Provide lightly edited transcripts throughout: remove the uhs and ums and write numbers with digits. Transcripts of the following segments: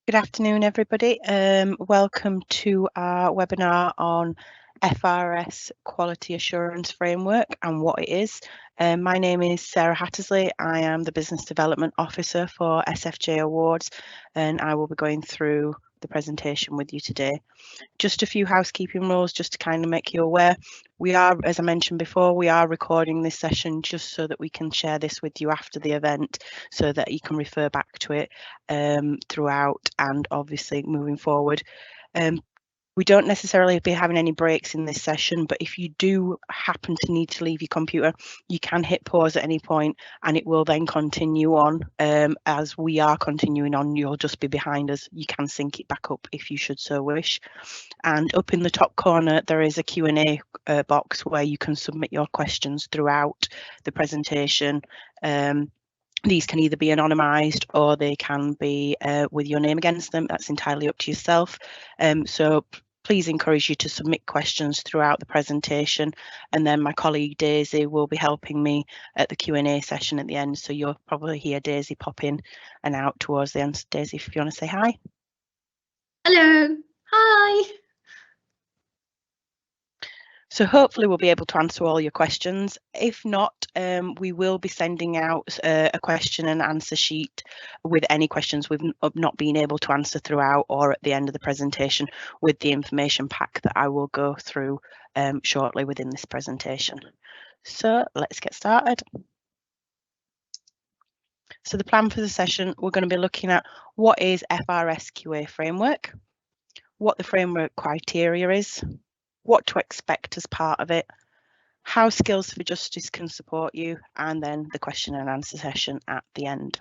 Good afternoon, everybody. Welcome to our webinar on FRS Quality Assurance Framework and what it is. My name is Sarah Hattersley. I am the Business Development Officer for SFJ Awards, and I will be going through the presentation with you today. Just a few housekeeping rules just to kind of make you aware. We are, as I mentioned before, we are recording this session just so that we can share this with you after the event so that you can refer back to it throughout and obviously moving forward. We don't necessarily be having any breaks in this session, but if you do happen to need to leave your computer, you can hit pause at any point and it will then continue on. As we are continuing on, you'll just be behind us. You can sync it back up if you should so wish. And up in the top corner, there is a Q&A box where you can submit your questions throughout the presentation. These can either be anonymised or they can be with your name against them. That's entirely up to yourself. So please encourage you to submit questions throughout the presentation, and then my colleague Daisy will be helping me at the Q&A session at the end. So you'll probably hear Daisy pop in and out towards the end. Daisy, if you want to say hi. Hello. Hi. So hopefully we'll be able to answer all your questions. If not, we will be sending out a question and answer sheet with any questions we've not been able to answer throughout or at the end of the presentation with the information pack that I will go through shortly within this presentation. So let's get started. So the plan for the session, we're going to be looking at what is FRS QA framework, what the framework criteria is, what to expect as part of it, how Skills for Justice can support you, and then the question and answer session at the end.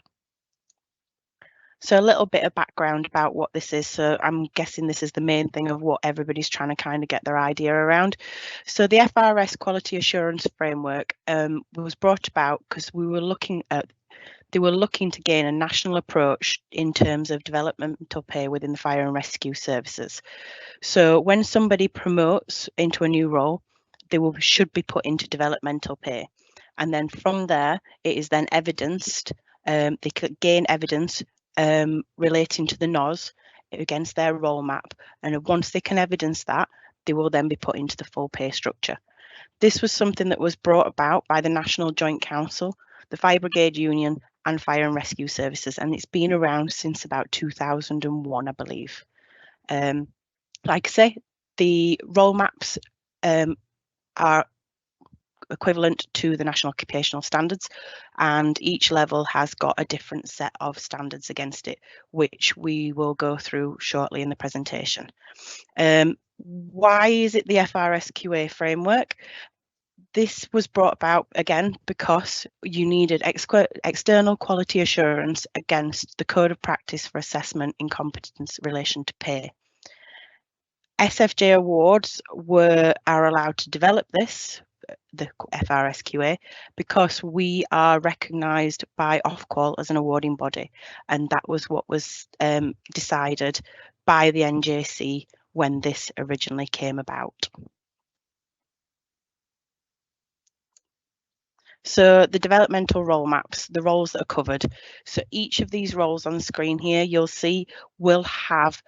So a little bit of background about what this is. So I'm guessing this is the main thing of what everybody's trying to kind of get their idea around. So the FRS Quality Assurance Framework was brought about because they were looking to gain a national approach in terms of developmental pay within the fire and rescue services. So when somebody promotes into a new role, they should be put into developmental pay. And then from there, it is then evidenced, they could gain evidence relating to the NOS against their role map. And once they can evidence that, they will then be put into the full pay structure. This was something that was brought about by the National Joint Council, the Fire Brigade Union and Fire and Rescue Services. And it's been around since about 2001, I believe. Like I say, the role maps are equivalent to the National Occupational Standards, and each level has got a different set of standards against it, which we will go through shortly in the presentation. Why is it the FRS QA framework? This was brought about, again, because you needed external quality assurance against the Code of Practice for Assessment in Competence in relation to pay. SFJ Awards are allowed to develop this, the FRS QA, because we are recognised by Ofqual as an awarding body, and that was what was decided by the NJC when this originally came about. So the developmental role maps, the roles that are covered. So each of these roles on the screen here, you'll see will have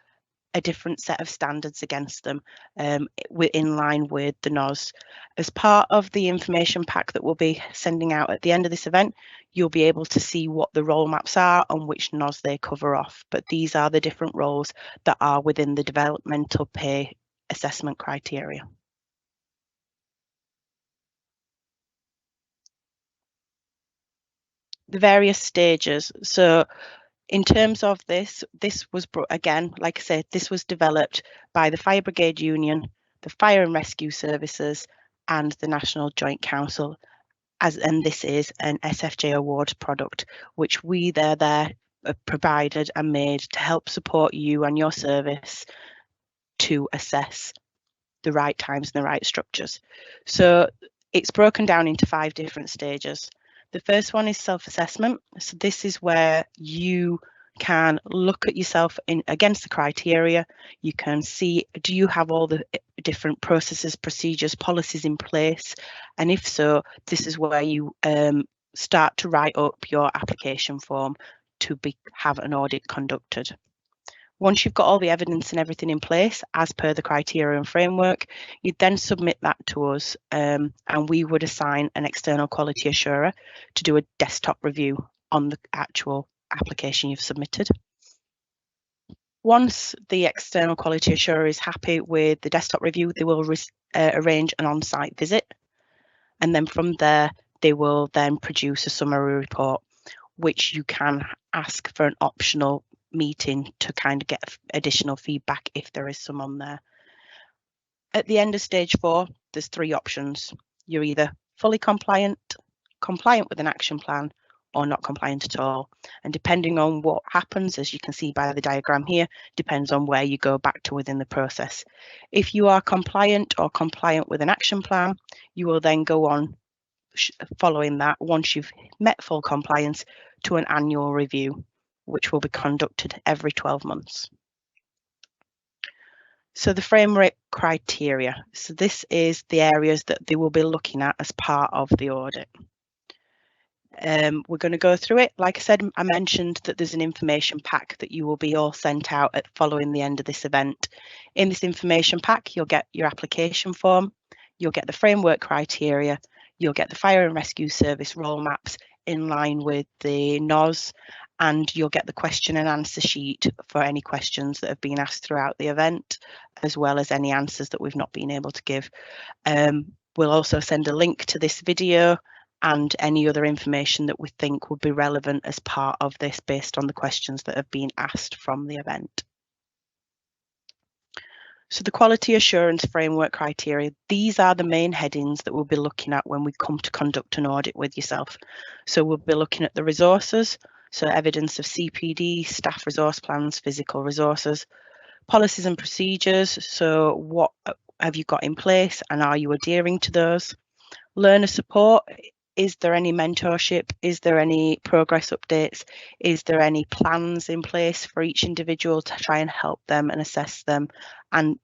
a different set of standards against them in line with the NOS. As part of the information pack that we'll be sending out at the end of this event, you'll be able to see what the role maps are and which NOS they cover off. But these are the different roles that are within the developmental pay assessment criteria. The various stages. So in terms of this was, again, like I said, this was developed by the Fire Brigade Union, the Fire and Rescue Services, and the National Joint Council, and this is an SFJ Awards product, which we there provided and made to help support you and your service to assess the right times and the right structures. So it's broken down into 5 different stages. The first one is self-assessment. So this is where you can look at yourself against the criteria. You can see, do you have all the different processes, procedures, policies in place? And if so, this is where you start to write up your application form to have an audit conducted. Once you've got all the evidence and everything in place as per the criteria and framework, you'd then submit that to us, and we would assign an external quality assurer to do a desktop review on the actual application you've submitted. Once the external quality assurer is happy with the desktop review, they will arrange an on-site visit. And then from there, they will then produce a summary report, which you can ask for an optional meeting to kind of get additional feedback if there is some on there. At the end of stage 4, there's 3 options. You're either fully compliant with an action plan, or not compliant at all. And depending on what happens, as you can see by the diagram here, depends on where you go back to within the process. If you are compliant or compliant with an action plan, you will then go on following that, once you've met full compliance, to an annual review, which will be conducted every 12 months. So the framework criteria. So this is the areas that they will be looking at as part of the audit. We're going to go through it. Like I said, I mentioned that there's an information pack that you will be all sent out following the end of this event. In this information pack, you'll get your application form, you'll get the framework criteria, you'll get the fire and rescue service role maps in line with the NOS, and you'll get the question and answer sheet for any questions that have been asked throughout the event, as well as any answers that we've not been able to give. We'll also send a link to this video and any other information that we think would be relevant as part of this based on the questions that have been asked from the event. So the quality assurance framework criteria, these are the main headings that we'll be looking at when we come to conduct an audit with yourself. So we'll be looking at the resources, so evidence of CPD, staff resource plans, physical resources, policies and procedures, so what have you got in place and are you adhering to those? Learner support, is there any mentorship? Is there any progress updates? Is there any plans in place for each individual to try and help them and assess them and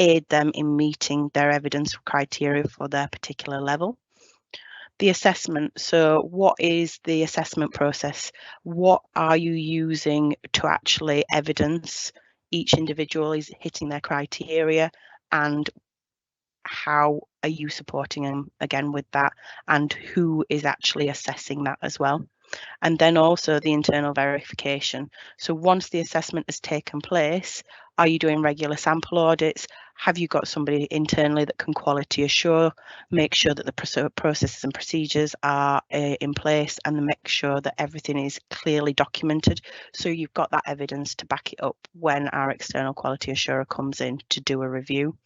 aid them in meeting their evidence criteria for their particular level? The assessment, so what is the assessment process? What are you using to actually evidence each individual is hitting their criteria, and how are you supporting them again with that, and who is actually assessing that as well? And then also the internal verification. So once the assessment has taken place, are you doing regular sample audits? Have you got somebody internally that can quality assure, make sure that the processes and procedures are in place, and make sure that everything is clearly documented, so you've got that evidence to back it up when our external quality assurer comes in to do a review.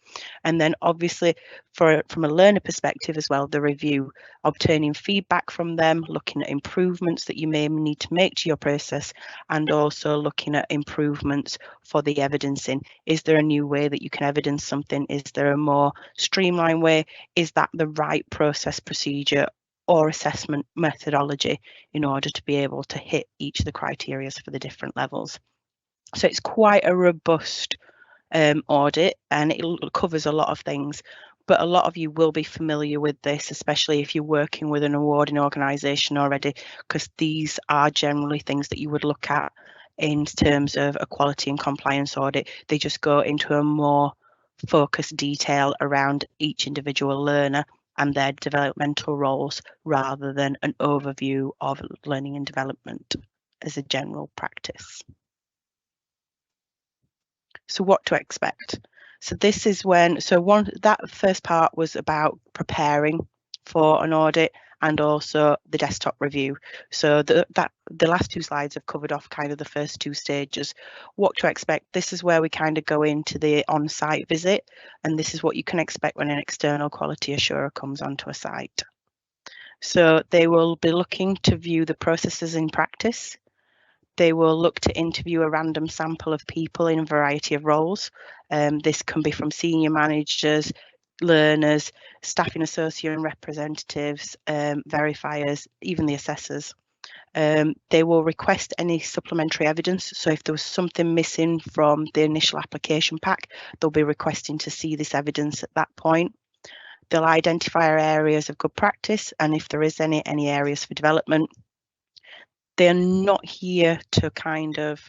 And then obviously from a learner perspective as well, the review, obtaining feedback from them, looking at improvements that you may need to make to your process, and also looking at improvements for the evidencing. Is there a new way that you can evidence something? Is there a more streamlined way? Is that the right process, procedure or assessment methodology in order to be able to hit each of the criteria for the different levels? So it's quite a robust audit, and it covers a lot of things, but a lot of you will be familiar with this, especially if you're working with an awarding organisation already, because these are generally things that you would look at in terms of a quality and compliance audit. They just go into a more focused detail around each individual learner and their developmental roles, rather than an overview of learning and development as a general practice. So what to expect? So this is when, that first part was about preparing for an audit and also the desktop review. So the last 2 slides have covered off kind of the first 2 stages. What to expect? This is where we kind of go into the on-site visit, and this is what you can expect when an external quality assurer comes onto a site. So they will be looking to view the processes in practice. They will look to interview a random sample of people in a variety of roles. This can be from senior managers, learners, staffing associate and representatives, verifiers, even the assessors. They will request any supplementary evidence. So if there was something missing from the initial application pack, they'll be requesting to see this evidence at that point. They'll identify our areas of good practice, and if there is any areas for development. They're not here to kind of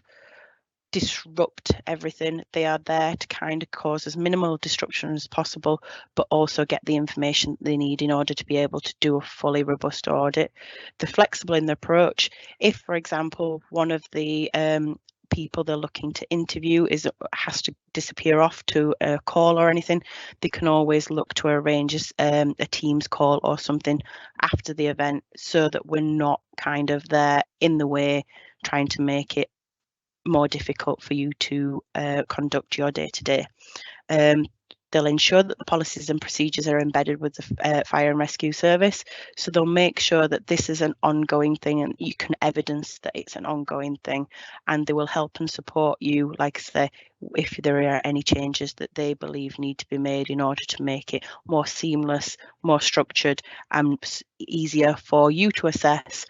disrupt everything. They are there to kind of cause as minimal disruption as possible, but also get the information they need in order to be able to do a fully robust audit. They're flexible in their approach. If, for example, one of the people they're looking to interview has to disappear off to a call or anything, they can always look to arrange a Teams call or something after the event, so that we're not kind of there in the way trying to make it more difficult for you to conduct your day-to-day. They'll ensure that the policies and procedures are embedded with the fire and rescue service. So they'll make sure that this is an ongoing thing and you can evidence that it's an ongoing thing. And they will help and support you, like I say, if there are any changes that they believe need to be made in order to make it more seamless, more structured, and easier for you to assess,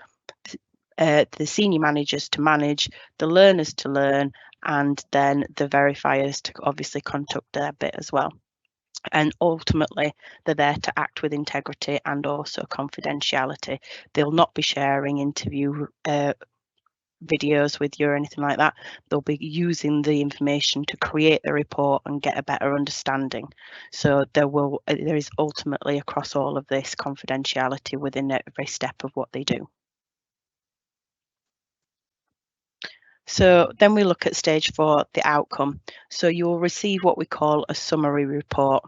the senior managers to manage, the learners to learn, and then the verifiers to obviously conduct their bit as well. And ultimately, they're there to act with integrity and also confidentiality. They'll not be sharing interview videos with you or anything like that. They'll be using the information to create the report and get a better understanding. So there is ultimately, across all of this, confidentiality within every step of what they do. So then we look at stage 4, the outcome. So you will receive what we call a summary report.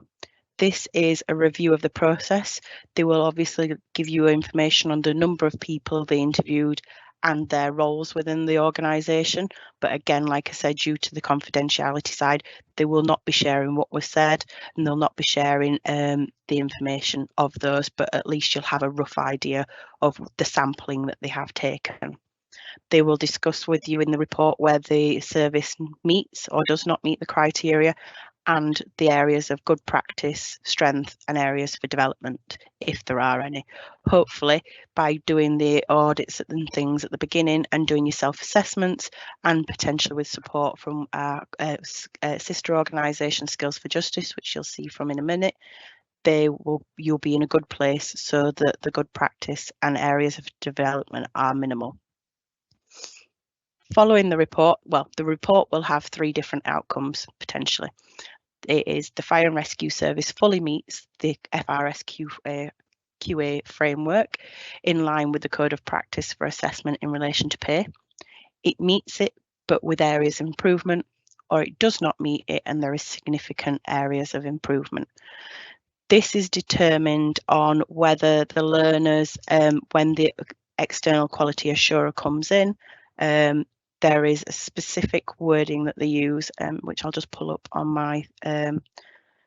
This is a review of the process. They will obviously give you information on the number of people they interviewed and their roles within the organisation. But again, like I said, due to the confidentiality side, they will not be sharing what was said, and they'll not be sharing the information of those, but at least you'll have a rough idea of the sampling that they have taken. They will discuss with you in the report where the service meets or does not meet the criteria, and the areas of good practice, strength, and areas for development, if there are any. Hopefully, by doing the audits and things at the beginning and doing your self-assessments, and potentially with support from our sister organisation, Skills for Justice, which you'll see from in a minute, you'll be in a good place so that the good practice and areas of development are minimal. Following the report, the report will have 3 different outcomes potentially. It is the fire and rescue service fully meets the FRS QA framework in line with the code of practice for assessment in relation to pay. It meets it, but with areas of improvement, or it does not meet it and there is significant areas of improvement. This is determined on whether the learners, when the external quality assurer comes in, there is a specific wording that they use, which I'll just pull up on my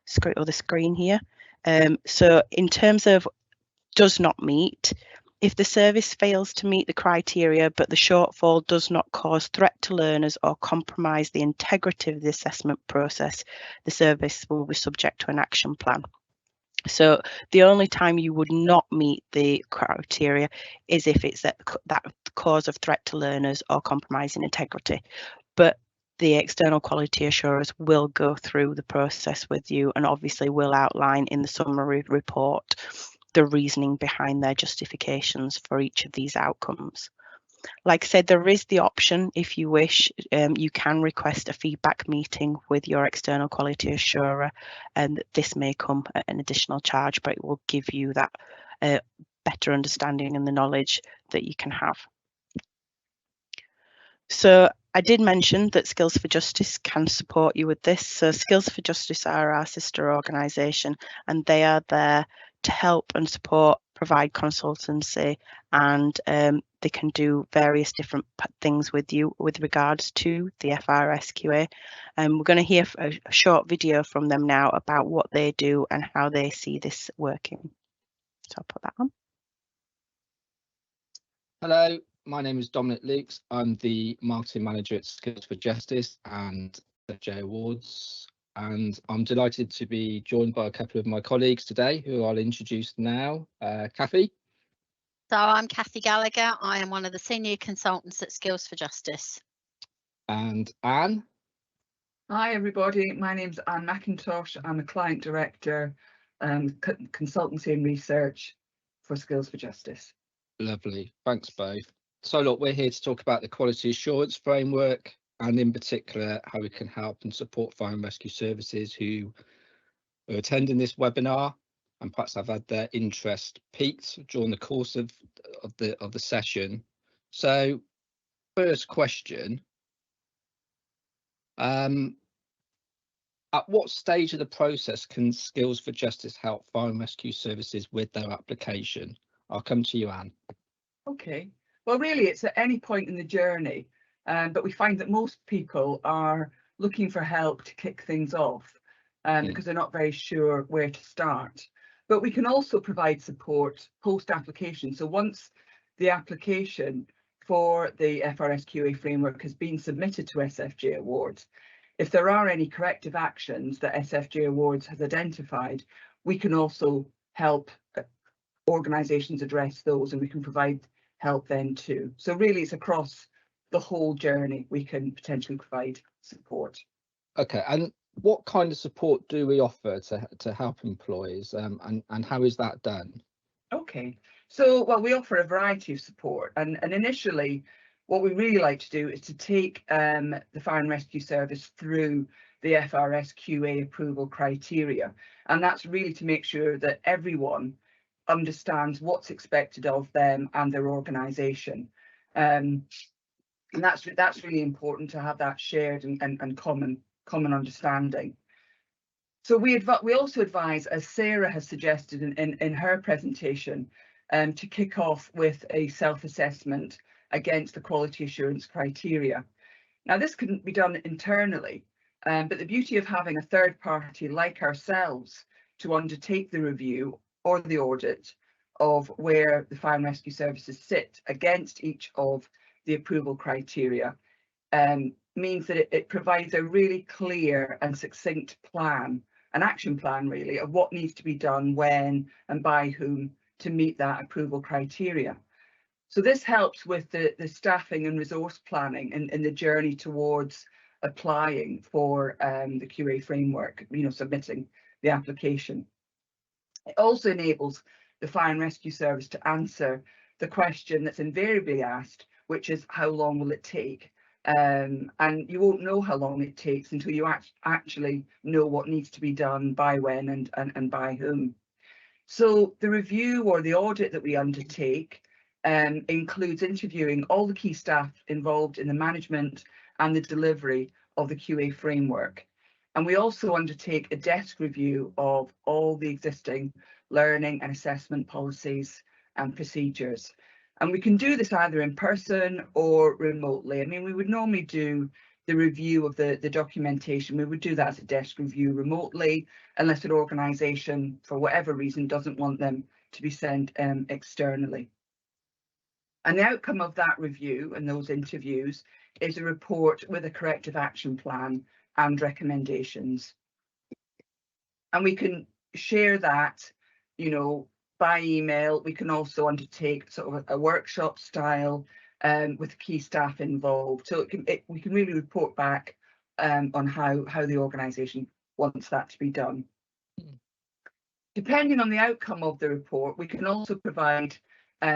screen here. So in terms of does not meet, if the service fails to meet the criteria, but the shortfall does not cause threat to learners or compromise the integrity of the assessment process, the service will be subject to an action plan. So the only time you would not meet the criteria is if it's that cause of threat to learners or compromising integrity. But the external quality assurers will go through the process with you and obviously will outline in the summary report the reasoning behind their justifications for each of these outcomes. Like I said, there is the option, if you wish, you can request a feedback meeting with your external quality assurer, and this may come at an additional charge, but it will give you that better understanding and the knowledge that you can have. So I did mention that Skills for Justice can support you with this. So Skills for Justice are our sister organisation, and they are there to help and support, provide consultancy, and they can do various different things with you with regards to the FRS QA. And we're going to hear a short video from them now about what they do and how they see this working. So I'll put that on. Hello, my name is Dominic Lukes. I'm the marketing manager at Skills for Justice and SFJ Awards. And I'm delighted to be joined by a couple of my colleagues today who I'll introduce now. Kathy. So I'm Kathy Gallagher. I am one of the senior consultants at Skills for Justice. And Anne. Hi everybody, my name's Anne McIntosh. I'm a client director, consultancy and research for Skills for Justice. Lovely, thanks both. So look, we're here to talk about the quality assurance framework, and in particular how we can help and support fire and rescue services who are attending this webinar and perhaps have had their interest piqued during the course of the session. So first question, at what stage of the process can Skills for Justice help fire and rescue services with their application? I'll come to you, Anne. Okay, well, really, it's at any point in the journey, but we find that most people are looking for help to kick things off because they're not very sure where to start. But we can also provide support post-application. So once the application for the FRS QA framework has been submitted to SFJ Awards, if there are any corrective actions that SFJ Awards has identified, we can also help organisations address those, and we can provide help then too. So really it's across the whole journey we can potentially provide support. Okay, and what kind of support do we offer to help employees, and how is that done? Okay, so well, we offer a variety of support, and initially what we really like to do is to take the Fire and Rescue Service through the FRS QA approval criteria, and that's really to make sure that everyone understands what's expected of them and their organisation, and that's really important to have that shared and common understanding. So we also advise, as Sarah has suggested in her presentation, to kick off with a self-assessment against the quality assurance criteria. Now, this couldn't be done internally, but the beauty of having a third party like ourselves to undertake the review or the audit of where the fire and rescue services sit against each of the approval criteria means that it provides a really clear and succinct plan, an action plan really, of what needs to be done, when and by whom to meet that approval criteria. So this helps with the staffing and resource planning in the journey towards applying for the QA framework, submitting the application. It also enables the Fire and Rescue Service to answer the question that's invariably asked, which is how long will it take? And you won't know how long it takes until you actually know what needs to be done, by when and by whom. So the review or the audit that we undertake includes interviewing all the key staff involved in the management and the delivery of the QA framework. And we also undertake a desk review of all the existing learning and assessment policies and procedures. And we can do this either in person or remotely. I mean, we would normally do the review of the documentation. We would do that as a desk review remotely, unless an organisation, for whatever reason, doesn't want them to be sent externally. And the outcome of that review and those interviews is a report with a corrective action plan and recommendations. And we can share that, by email. We can also undertake sort of a workshop style with key staff involved. So we can really report back on how the organisation wants that to be done. Depending on the outcome of the report, we can also provide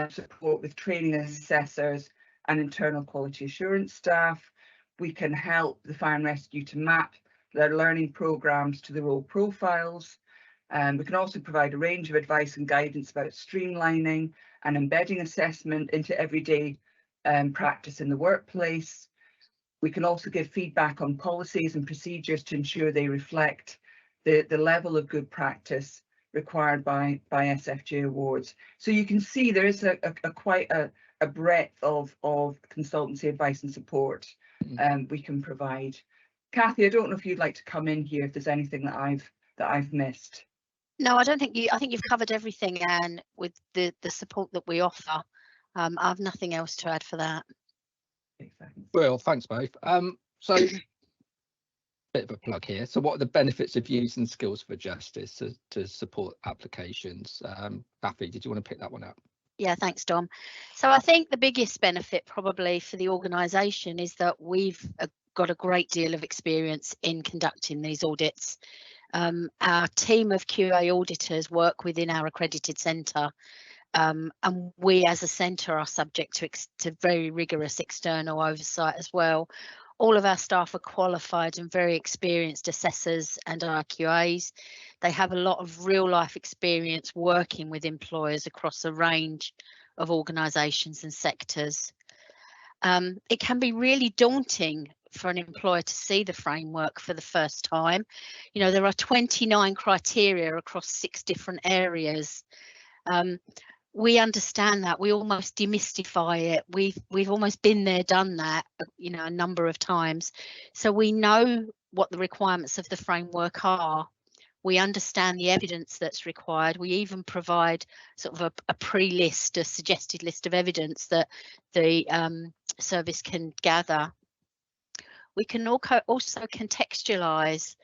support with training assessors and internal quality assurance staff. We can help the fire and rescue to map their learning programmes to the role profiles. We can also provide a range of advice and guidance about streamlining and embedding assessment into everyday practice in the workplace. We can also give feedback on policies and procedures to ensure they reflect the level of good practice required by SFJ Awards. So you can see there is quite a breadth of consultancy advice and support we can provide. Kathy, I don't know if you'd like to come in here if there's anything that I've missed. No, I don't think I think you've covered everything, Anne, with the support that we offer. I have nothing else to add for that. Okay, thanks. Well, thanks both. So bit of a plug here. So what are the benefits of using Skills for Justice to support applications? Kathy, did you want to pick that one up? Yeah, thanks, Dom. So I think the biggest benefit probably for the organisation is that we've got a great deal of experience in conducting these audits. Our team of QA auditors work within our accredited centre, and we as a centre are subject to very rigorous external oversight as well. All of our staff are qualified and very experienced assessors and RQAs. They have a lot of real life experience working with employers across a range of organisations and sectors. It can be really daunting for an employer to see the framework for the first time. You know, there are 29 criteria across 6 different areas. We understand that. We almost demystify it. We've almost been there, done that, you know, a number of times. So we know what the requirements of the framework are. We understand the evidence that's required. We even provide sort of a pre-list, a suggested list of evidence that the service can gather. We can also contextualise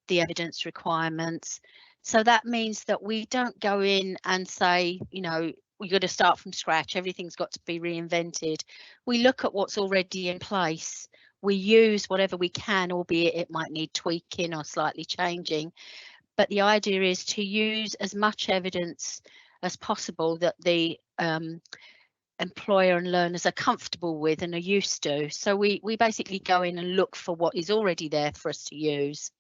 the evidence requirements. So that means that we don't go in and say, you know, we've got to start from scratch, everything's got to be reinvented. We look at what's already in place. We use whatever we can, albeit it might need tweaking or slightly changing. But the idea is to use as much evidence as possible that the employer and learners are comfortable with and are used to. So we basically go in and look for what is already there for us to use.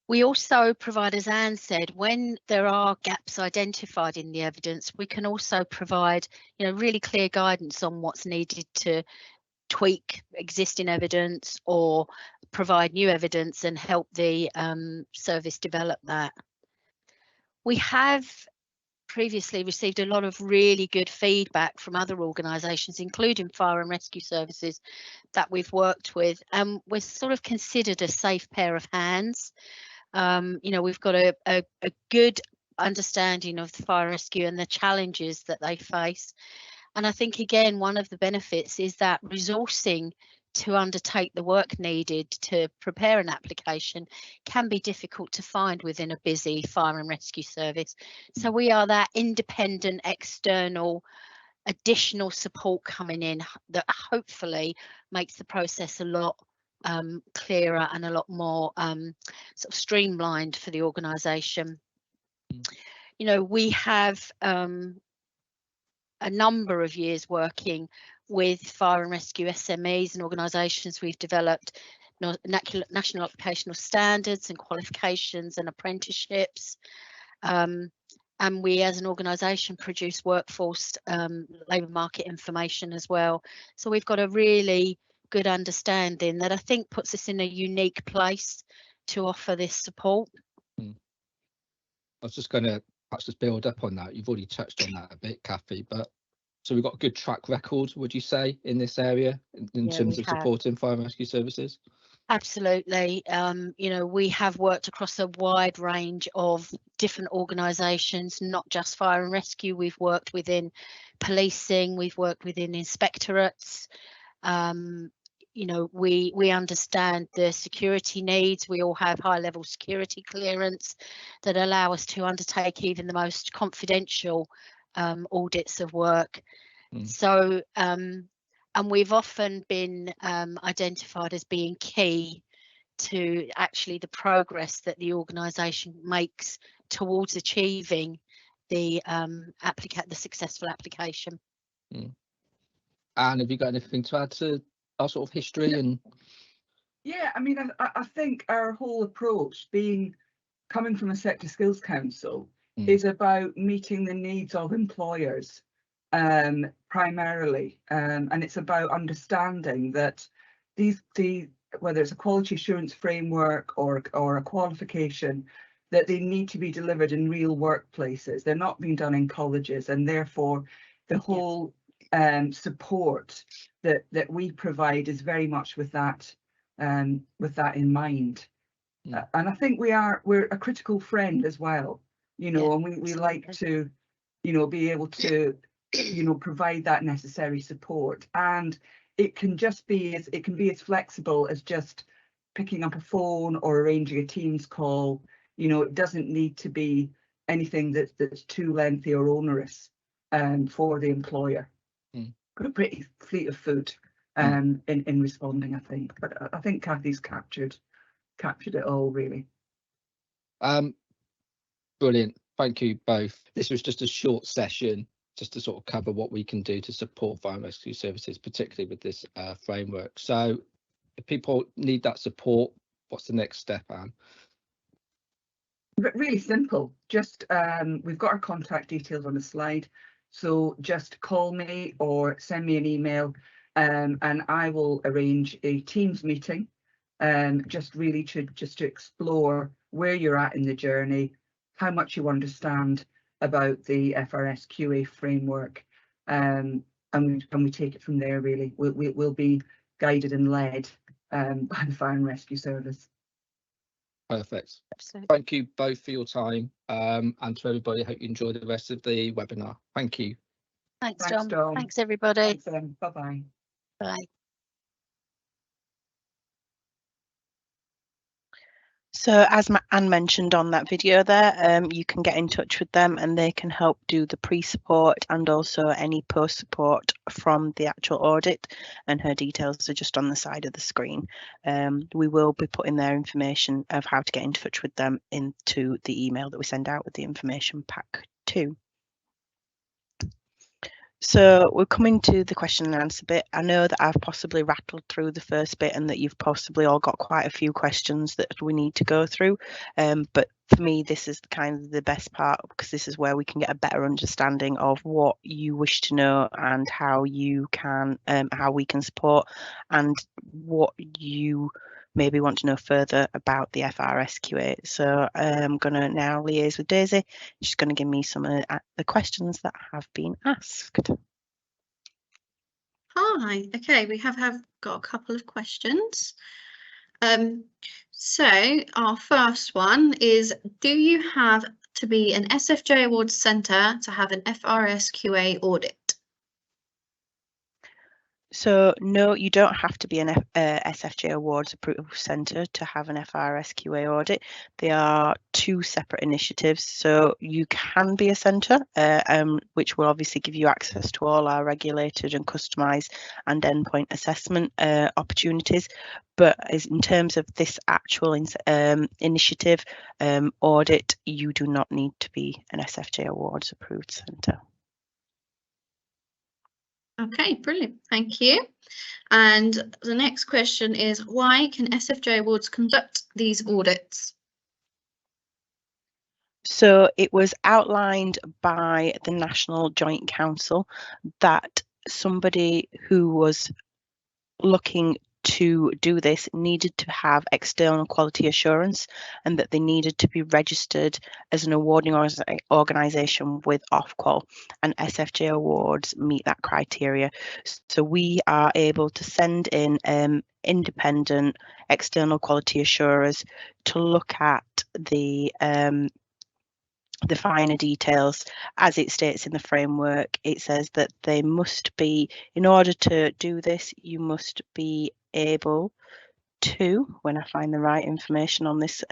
We also provide, as Anne said, when there are gaps identified in the evidence, we can also provide, you know, really clear guidance on what's needed to tweak existing evidence or provide new evidence and help the service develop that. We have previously received a lot of really good feedback from other organisations, including fire and rescue services that we've worked with, and we're sort of considered a safe pair of hands. You know, we've got a good understanding of the fire rescue and the challenges that they face. And I think, again, one of the benefits is that resourcing to undertake the work needed to prepare an application can be difficult to find within a busy fire and rescue service. So we are that independent, external, additional support coming in that hopefully makes the process a lot clearer and a lot more sort of streamlined for the organisation. You know, we have a number of years working with fire and rescue SMEs and organisations. We've developed national occupational standards and qualifications and apprenticeships. And we as an organisation produce workforce labour market information as well. So we've got a really good understanding that I think puts us in a unique place to offer this support. I was just going to perhaps just build up on that. You've already touched on that a bit, Kathy, but so we've got a good track record, would you say, in this area in terms of supporting fire and rescue services? Absolutely. You know, we have worked across a wide range of different organisations, not just fire and rescue. We've worked within policing, we've worked within inspectorates. You know, we understand the security needs. We all have high level security clearance that allow us to undertake even the most confidential audits of work. So and we've often been identified as being key to actually the progress that the organisation makes towards achieving the successful application. Anne, have you got anything to add to our sort of history? And yeah, I mean, I think our whole approach, coming from a sector skills council, is about meeting the needs of employers primarily, and it's about understanding that whether it's a quality assurance framework or a qualification, that they need to be delivered in real workplaces. They're not being done in colleges, and therefore the whole support that we provide is very much with that in mind. And I think we're a critical friend as well, you know, and we like to, you know, be able to, you know, provide that necessary support. And it can be as flexible as just picking up a phone or arranging a Teams call. You know, it doesn't need to be anything that's too lengthy or onerous for the employer. Got a pretty fleet of foot in responding, I think. But I think Kathy's captured it all, really. Brilliant. Thank you both. This was just a short session just to sort of cover what we can do to support fire and rescue services, particularly with this framework. So if people need that support, what's the next step, Anne? Really simple. Just we've got our contact details on the slide, so just call me or send me an email, and I will arrange a Teams meeting, just to explore where you're at in the journey, how much you understand about the FRS QA framework, and we take it from there. Really, we'll be guided and led by the Fire and Rescue Service. Perfect. Absolutely. Thank you both for your time, and to everybody, I hope you enjoy the rest of the webinar. Thank you. Thanks, Thanks, Dom. Dom. Thanks, everybody. Thanks, bye-bye. Bye. So as Anne mentioned on that video there, you can get in touch with them and they can help do the pre-support and also any post-support from the actual audit, and her details are just on the side of the screen. We will be putting their information of how to get in touch with them into the email that we send out with the information pack too. So we're coming to the question and answer bit. I know that I've possibly rattled through the first bit and that you've possibly all got quite a few questions that we need to go through. But for me, this is kind of the best part, because this is where we can get a better understanding of what you wish to know and how you can, how we can support, and what you maybe want to know further about the FRS QA. So I'm going to now liaise with Daisy. She's going to give me some of the questions that have been asked. Hi, okay, we have got a couple of questions. So our first one is, do you have to be an SFJ Awards Centre to have an FRS QA audit? So no, you don't have to be an SFJ Awards Approval Centre to have an FRS QA audit. They are two separate initiatives. So you can be a centre, which will obviously give you access to all our regulated and customised and endpoint assessment opportunities. But as in terms of this actual initiative audit, you do not need to be an SFJ Awards approved centre. Okay, brilliant, thank you. And the next question is, why can SFJ Awards conduct these audits? So it was outlined by the National Joint Council that somebody who was looking to do this needed to have external quality assurance, and that they needed to be registered as an awarding organisation with Ofqual, and SFJ Awards meet that criteria. So we are able to send in independent external quality assurers to look at the finer details. As it states in the framework, it says that they must be, in order to do this, you must be able to, when I find the right information on this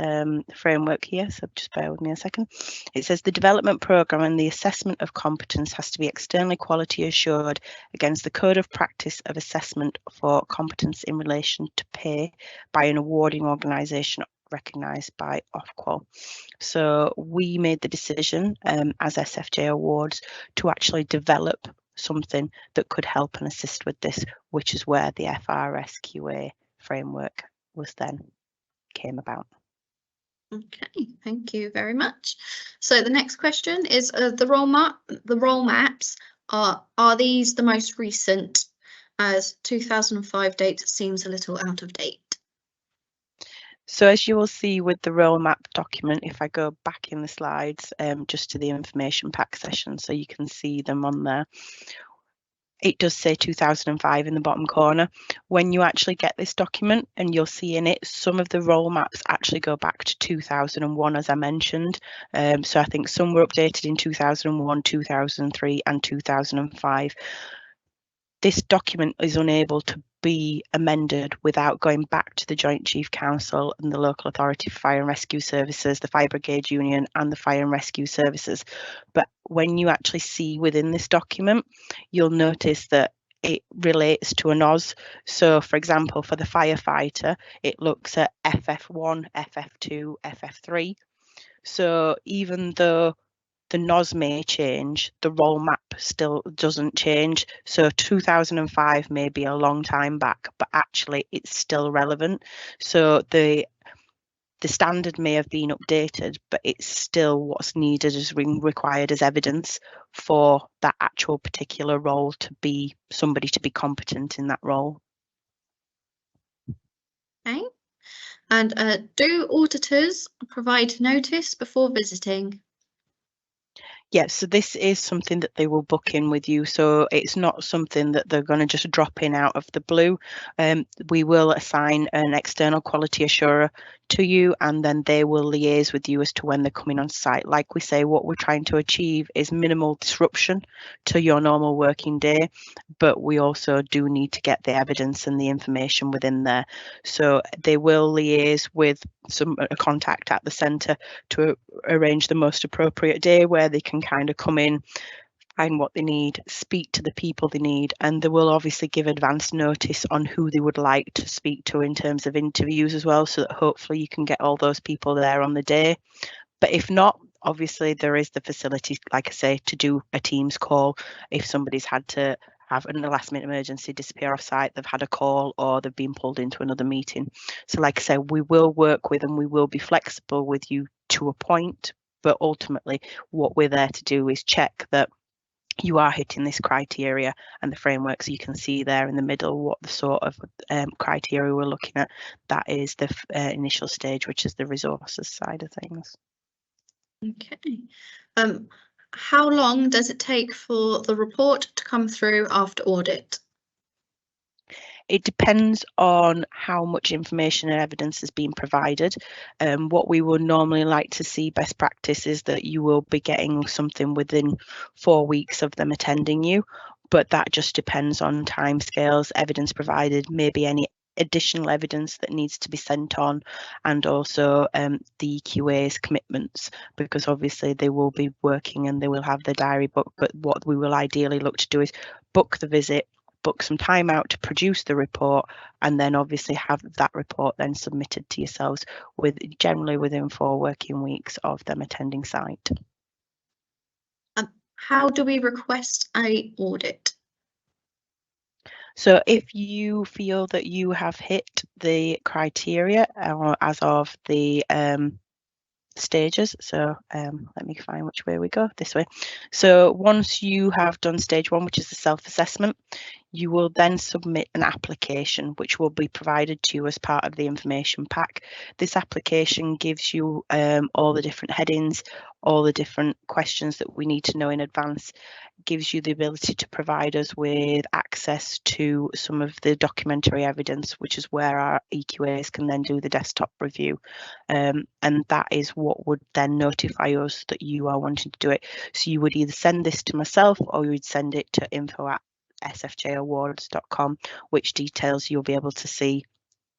framework here, so just bear with me a second. It says the development programme and the assessment of competence has to be externally quality assured against the code of practice of assessment for competence in relation to pay by an awarding organisation recognised by Ofqual. So we made the decision as SFJ Awards to actually develop something that could help and assist with this, which is where the FRS QA framework was then came about. Okay, thank you very much. So the next question is, the role maps, are these the most recent, as 2005 date seems a little out of date? So as you will see with the role map document, if I go back in the slides just to the information pack session, so you can see them on there, it does say 2005 in the bottom corner. When you actually get this document, and you'll see in it, some of the role maps actually go back to 2001, as I mentioned. So I think some were updated in 2001, 2003 and 2005. This document is unable to be amended without going back to the Joint Chief Council and the Local Authority for Fire and Rescue Services, the Fire Brigade Union and the Fire and Rescue Services. But when you actually see within this document, you'll notice that it relates to an OZ. So for example, for the firefighter, it looks at FF1, FF2, FF3. So even though the NOS may change, the role map still doesn't change. So 2005 may be a long time back, but actually it's still relevant. So the standard may have been updated, but it's still what's needed as required as evidence for that actual particular role to be somebody to be competent in that role. Okay. And do auditors provide notice before visiting? Yes, so this is something that they will book in with you. So it's not something that they're going to just drop in out of the blue. We will assign an external quality assurer to you, and then they will liaise with you as to when they're coming on site. Like we say, what we're trying to achieve is minimal disruption to your normal working day, but we also do need to get the evidence and the information within there. So they will liaise with a contact at the centre to arrange the most appropriate day where they can kind of come in, find what they need, speak to the people they need, and they will obviously give advance notice on who they would like to speak to in terms of interviews as well, so that hopefully you can get all those people there on the day. But if not, obviously there is the facility, like I say, to do a Teams call if somebody's had to have a last minute emergency, disappear off site, they've had a call, or they've been pulled into another meeting. So like I say, we will work with and we will be flexible with you to a point, but ultimately what we're there to do is check that you are hitting this criteria and the frameworks. You can see there in the middle what the sort of criteria we're looking at. That is the initial stage, which is the resources side of things. Okay. How long does it take for the report to come through after audit? It depends on how much information and evidence has been provided. What we would normally like to see best practice is that you will be getting something within 4 weeks of them attending you, but that just depends on timescales, evidence provided, maybe any additional evidence that needs to be sent on, and also the QA's commitments, because obviously they will be working and they will have the diary book. But what we will ideally look to do is book the visit, book some time out to produce the report, and then obviously have that report then submitted to yourselves generally within 4 working weeks of them attending site. How do we request an audit? So if you feel that you have hit the criteria as of the stages, so let me find which way we go, this way. So once you have done stage 1, which is the self-assessment, you will then submit an application which will be provided to you as part of the information pack. This application gives you all the different headings, all the different questions that we need to know in advance, gives you the ability to provide us with access to some of the documentary evidence, which is where our EQAs can then do the desktop review. And that is what would then notify us that you are wanting to do it. So you would either send this to myself or you would send it to info@sfjawards.com, which details you'll be able to see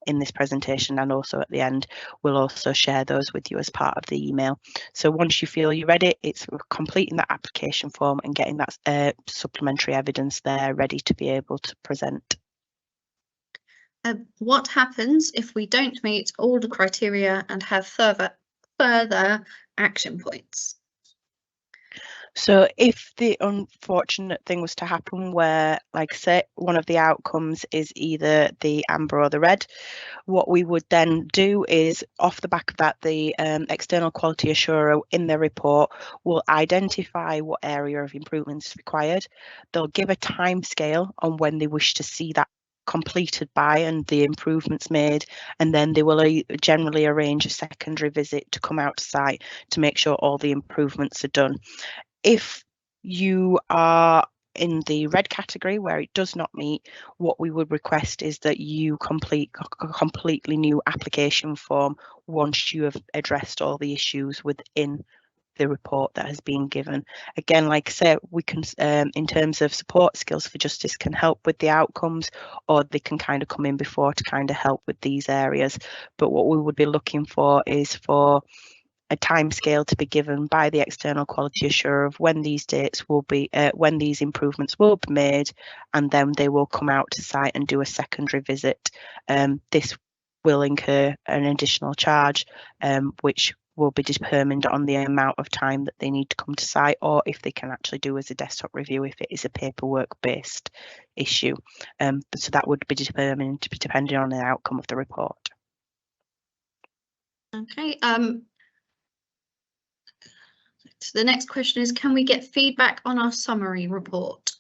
in this presentation, and also at the end we'll also share those with you as part of the email. So once you feel you're ready, it's completing that application form and getting that supplementary evidence there ready to be able to present. What happens if we don't meet all the criteria and have further action points? So if the unfortunate thing was to happen where, like I say, one of the outcomes is either the amber or the red, what we would then do is, off the back of that, the external quality assurer in their report will identify what area of improvement is required. They'll give a time scale on when they wish to see that completed by and the improvements made, and then they will generally arrange a secondary visit to come out to site to make sure all the improvements are done. If you are in the red category where it does not meet, what we would request is that you complete a completely new application form once you have addressed all the issues within the report that has been given. Again, like I said, we can, in terms of support, Skills for Justice can help with the outcomes, or they can kind of come in before to kind of help with these areas. But what we would be looking for is for a timescale to be given by the external quality assurer of when these dates will be, when these improvements will be made, and then they will come out to site and do a secondary visit. This will incur an additional charge, which will be determined on the amount of time that they need to come to site, or if they can actually do as a desktop review if it is a paperwork based issue. So that would be determined depending on the outcome of the report. Okay. So the next question is, can we get feedback on our summary report?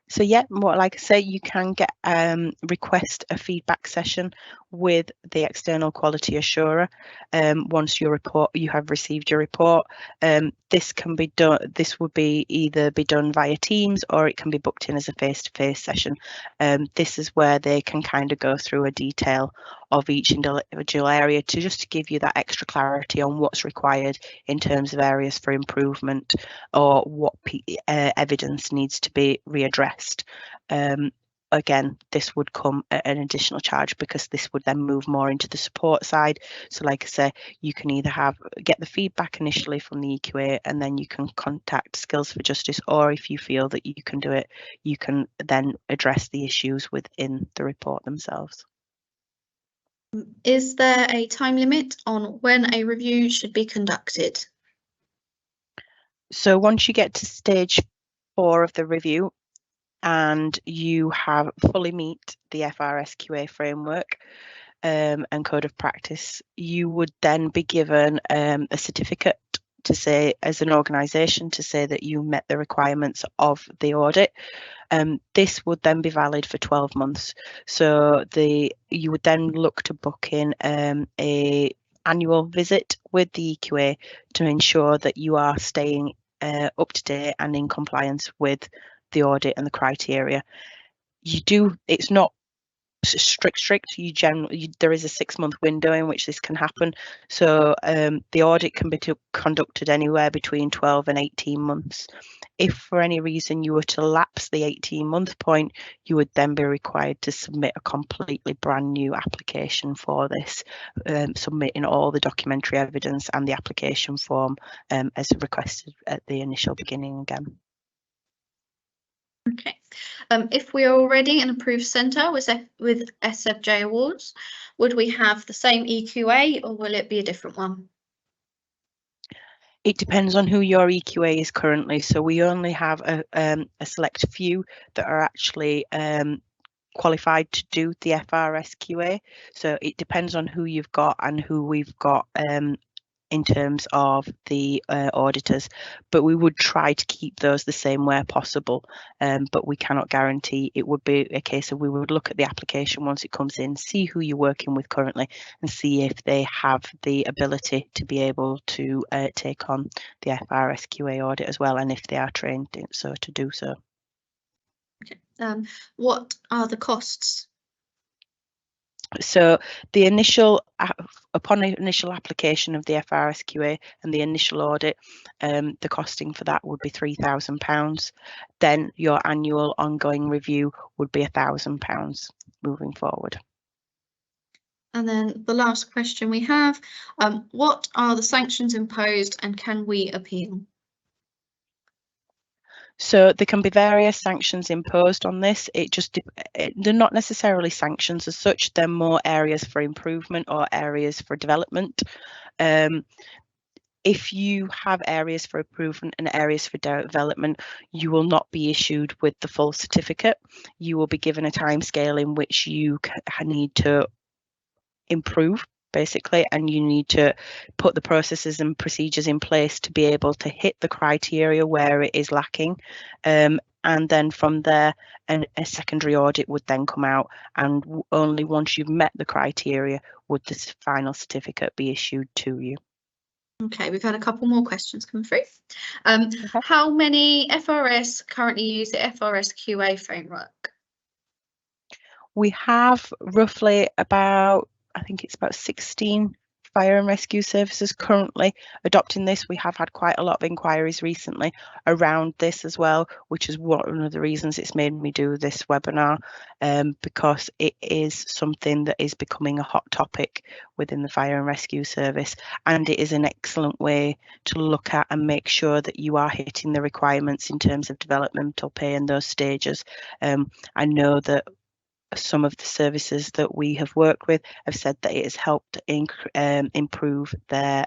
So yeah, like I say, you can get request a feedback session with the external quality assurer once you have received your report. This can be done. This would be either be done via Teams, or it can be booked in as a face-to-face session. This is where they can kind of go through a detail of each individual area to just give you that extra clarity on what's required in terms of areas for improvement, or what evidence needs to be readdressed. Again, this would come at an additional charge, because this would then move more into the support side. So like I say, you can either get the feedback initially from the EQA, and then you can contact Skills for Justice, or if you feel that you can do it, you can then address the issues within the report themselves. Is there a time limit on when a review should be conducted? So once you get to stage 4 of the review and you have fully meet the FRS QA framework and code of practice, you would then be given a certificate to say, as an organisation, to say that you met the requirements of the audit. This would then be valid for 12 months. So you would then look to book in a annual visit with the EQA to ensure that you are staying up to date and in compliance with the audit and the criteria. It's not strict. There is a 6-month window in which this can happen. So the audit can be conducted anywhere between 12 and 18 months. If for any reason you were to lapse the 18-month point, you would then be required to submit a completely brand new application for this, submitting all the documentary evidence and the application form as requested at the initial beginning again. Okay. If we are already an approved centre with SFJ Awards, would we have the same EQA, or will it be a different one? It depends on who your EQA is currently. So we only have a select few that are actually qualified to do the FRS QA. So it depends on who you've got and who we've got in terms of the auditors, but we would try to keep those the same where possible, but we cannot guarantee. It would be a case of we would look at the application once it comes in, see who you're working with currently, and see if they have the ability to be able to take on the FRS QA audit as well, and if they are trained to do so. Okay. What are the costs? So upon initial application of the FRS QA and the initial audit, the costing for that would be £3,000. Then your annual ongoing review would be £1,000 moving forward. And then the last question we have, what are the sanctions imposed and can we appeal? So there can be various sanctions imposed on this. They're not necessarily sanctions as such, they're more areas for improvement or areas for development. If you have areas for improvement and areas for development, you will not be issued with the full certificate. You will be given a timescale in which you need to improve, basically, and you need to put the processes and procedures in place to be able to hit the criteria where it is lacking, and then from there a secondary audit would then come out, and only once you've met the criteria would this final certificate be issued to you. Okay, we've had a couple more questions come through. How many FRS currently use the FRS QA framework? We have roughly about, I think it's about 16 fire and rescue services currently adopting this. We have had quite a lot of inquiries recently around this as well, which is one of the reasons it's made me do this webinar, because it is something that is becoming a hot topic within the fire and rescue service, and it is an excellent way to look at and make sure that you are hitting the requirements in terms of developmental pay and those stages. I know that some of the services that we have worked with have said that it has helped improve their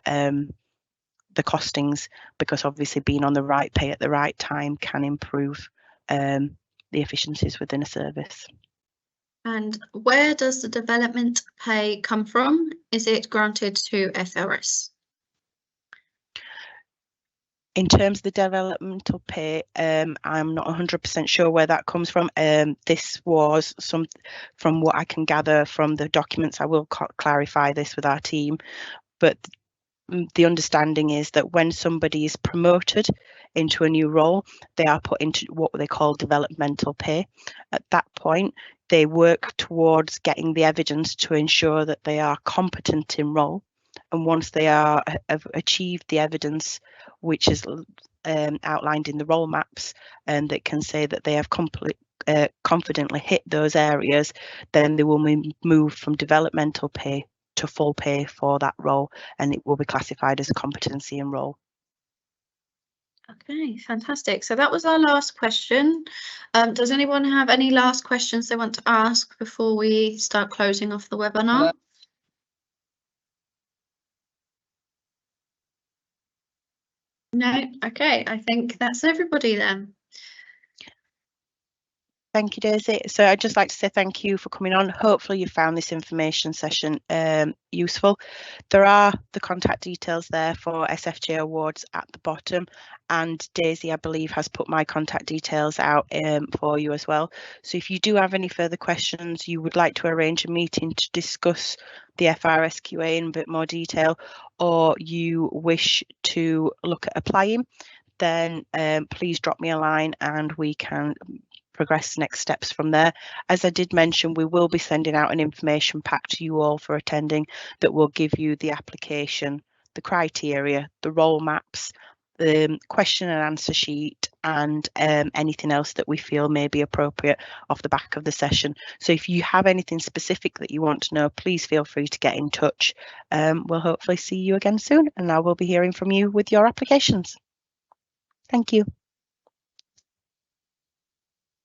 the costings, because obviously being on the right pay at the right time can improve the efficiencies within a service. And where does the development pay come from? Is it granted to FRS? In terms of the developmental pay, I'm not 100% sure where that comes from. This was from what I can gather from the documents. I will clarify this with our team, but the understanding is that when somebody is promoted into a new role, they are put into what they call developmental pay. At that point, they work towards getting the evidence to ensure that they are competent in role. And once they have achieved the evidence, which is outlined in the role maps, and that can say that they have confidently hit those areas, then they will move from developmental pay to full pay for that role, and it will be classified as a competency in role. Okay, fantastic. So that was our last question. Does anyone have any last questions they want to ask before we start closing off the webinar? No? Okay, I think that's everybody then. Thank you, Daisy. So I'd just like to say thank you for coming on. Hopefully you found this information session useful. There are the contact details there for SFJ Awards at the bottom, and Daisy, I believe, has put my contact details out for you as well. So if you do have any further questions, you would like to arrange a meeting to discuss the FRS QA in a bit more detail, or you wish to look at applying, then please drop me a line and we can progress next steps from there. As I did mention, we will be sending out an information pack to you all for attending that will give you the application, the criteria, the role maps, the question and answer sheet, and anything else that we feel may be appropriate off the back of the session. So if you have anything specific that you want to know, please feel free to get in touch. We'll hopefully see you again soon, and I will be hearing from you with your applications. Thank you.